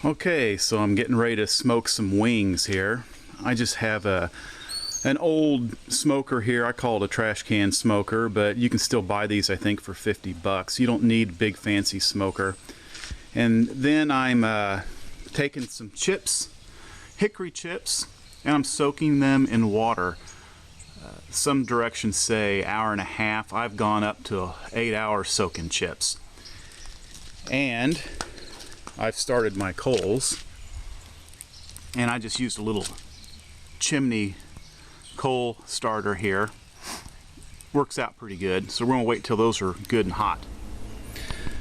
Okay, so I'm getting ready to smoke some wings here. I just have an old smoker here. I call it a trash can smoker, but you can still buy these, I think, for 50 bucks. You don't need a big fancy smoker. And then I'm taking some chips, hickory chips, and I'm soaking them in water. Some directions say hour and a half. I've gone up to 8 hours soaking chips. And I've started my coals, and I just used a little chimney coal starter here. Works out pretty good, so we're going to wait till those are good and hot.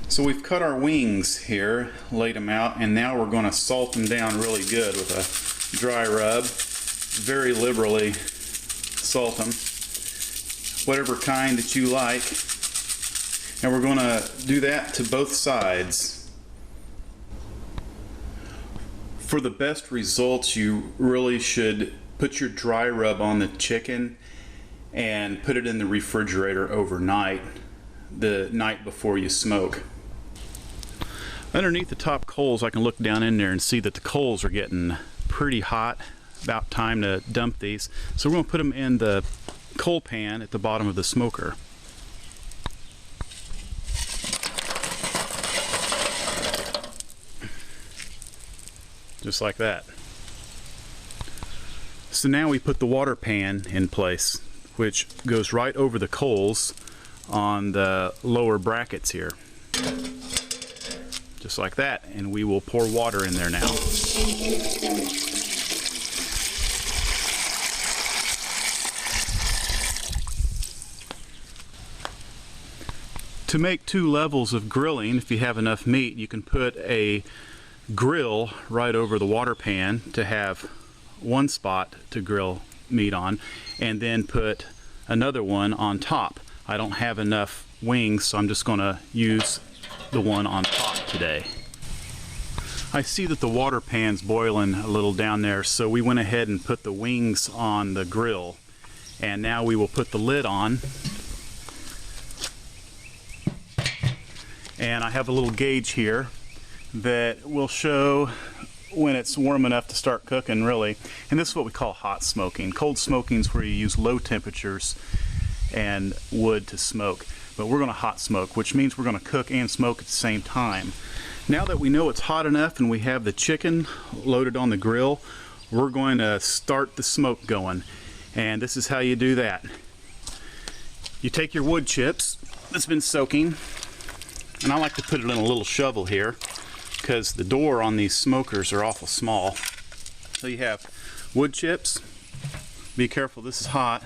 So we've cut our wings here, laid them out, and now we're going to salt them down really good with a dry rub. Very liberally salt them, whatever kind that you like. And we're going to do that to both sides. For the best results, you really should put your dry rub on the chicken and put it in the refrigerator overnight, the night before you smoke. Underneath the top coals, I can look down in there and see that the coals are getting pretty hot. About time to dump these. So we're going to put them in the coal pan at the bottom of the smoker. Just like that. So now we put the water pan in place, which goes right over the coals on the lower brackets here. Just like that. And we will pour water in there now. To make 2 levels of grilling, if you have enough meat, you can put a grill right over the water pan to have one spot to grill meat on, and then put another one on top. I don't have enough wings, so I'm just going to use the one on top today. I see that the water pan's boiling a little down there, so we went ahead and put the wings on the grill, and now we will put the lid on. And I have a little gauge here that will show when it's warm enough to start cooking, really. And this is what we call hot smoking. Cold smoking is where you use low temperatures and wood to smoke. But we're going to hot smoke, which means we're going to cook and smoke at the same time. Now that we know it's hot enough and we have the chicken loaded on the grill, we're going to start the smoke going. And this is how you do that. You take your wood chips that's been soaking, and I like to put it in a little shovel here because the door on these smokers are awful small. So you have wood chips. Be careful, this is hot.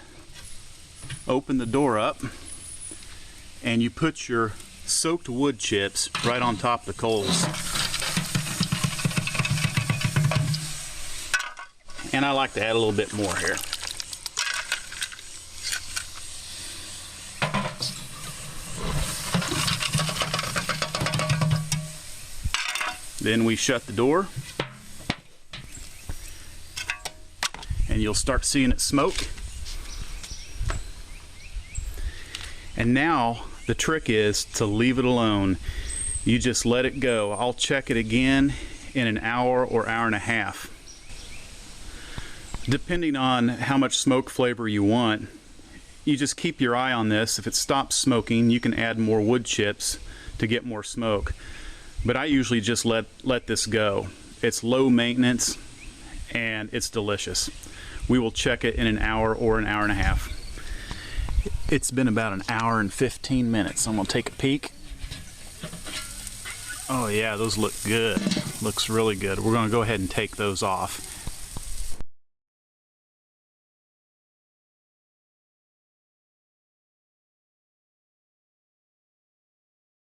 Open the door up and you put your soaked wood chips right on top of the coals. And I like to add a little bit more here. Then we shut the door, and you'll start seeing it smoke. And now the trick is to leave it alone. You just let it go. I'll check it again in an hour or hour and a half. Depending on how much smoke flavor you want, you just keep your eye on this. If it stops smoking, you can add more wood chips to get more smoke. But I usually just let this go. It's low maintenance and it's delicious. We will check it in an hour or an hour and a half. It's been about an hour and 15 minutes. I'm gonna take a peek. Oh yeah, those look good. Looks really good. We're gonna go ahead and take those off.